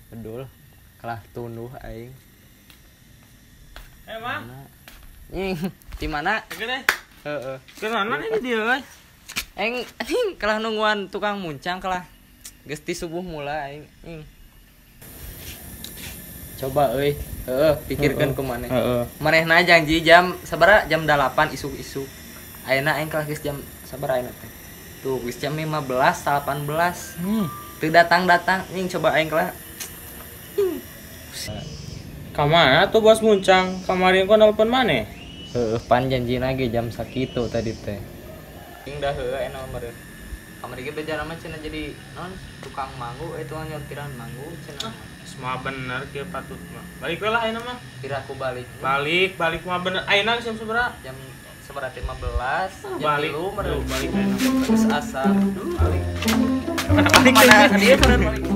Bedul kalah tunduh aing. Mah. Di mana? Gede. Heeh. Kenapa ini dia, euy? Aing kalah nungguan tukang muncang kalah. Geus ti subuh mulai aing. Coba euy. Pikirkeun kumaneh. Manehna janji jam sabaraha? Jam 8 isuk-isuk. Ayeuna aing kalah geus jam sabaraha ayeuna teh? Tuh, geus jam 15, 18. Teu datang-datang. Coba aing kalah. Kamana tuh bos muncang? Kemarin kok nelpon maneh? Pan janjina ge jam sakitu tadi teh. Aing dah heueuh aya nomor. Kamari ge beja mah cenah jadi non tukang manggu tukang nyortiran manggu cenah. Semua bener kieu patut mah. Balik we lah ayeuna mah. Kiraku balik. Balik mah bener. Ayeuna jam sabaraha? Jam sabaraha 15. Balik. Balik ayeuna. Terus asa. Balik. Balik Mana dia bener balik.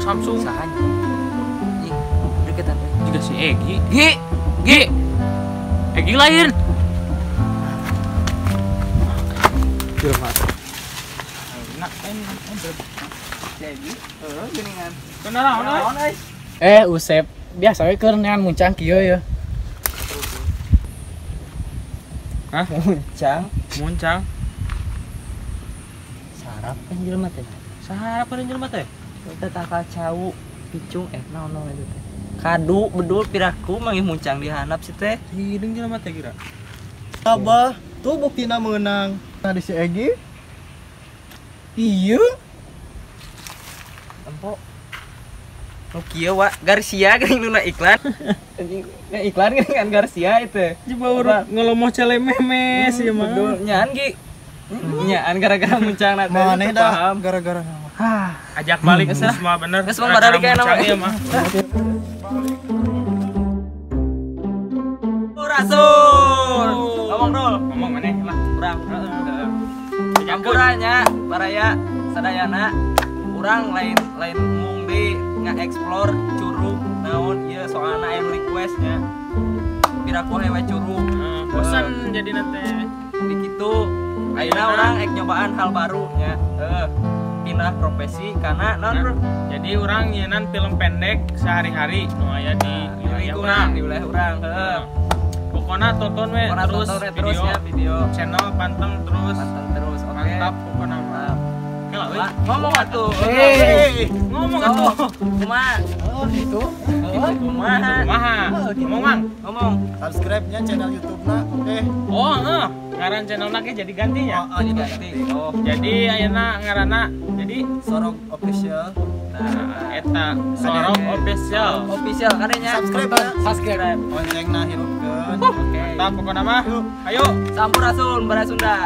Samsung Sahanya. Deketan juga si Egi. Egi lain. Jelema. Enak kan. Egi. Geuningan. Kenapa? Usep, biasa we keur neangan muncang kieu ya. Hah? Muncang. Sarap kan jelema teh. Saha paling jelema teh? Kita takal cau picung naon itu teh. Kadu bedul piraku manggih muncang dihanap sih teh. Hideung jelema teh kira. Abah, tuh buktina menang. Tadi si Egi. Iya. Empok. Oh kieu wa Garcia kan luna iklan. Iklan kan Garcia itu. Coba urut ngolomoh celememes ya mah. Bedul nyaan gi. Nyaan gara-gara muncang na teh. Maneh dah gara-gara Ajak balik semua bener. Geus mah balik ka nama. Rasul. Ngomong maneh lah. Urang. Campurannya baraya sadayana urang lain mung di nga-explore curug naon ieu soalna aya requestnya. Piraku hewe curug. Bosan jadi nanti. Di kitu ayeuna urang ek nyobaan hal baru nya. Pindah profesi karena non jadi orang nyenan film pendek sehari-hari nu aya di wilayah urang pokoknya tonton we terus video channel panteng terus oke mantap pokoknya ngomong atuh ngomong atuh kumaha itu. kumaha ngomong Subscribe-nya channel YouTube-na. ngaran channelna ge jadi ganti ya. Diganti. Jadi ayeuna ngaranna jadi Sorong Official. Eta Sorong Official kadenya Subscribe. Loncengna hirupkeun. oke mantap pokoknya mah ayo Sampurasun Bara Sunda.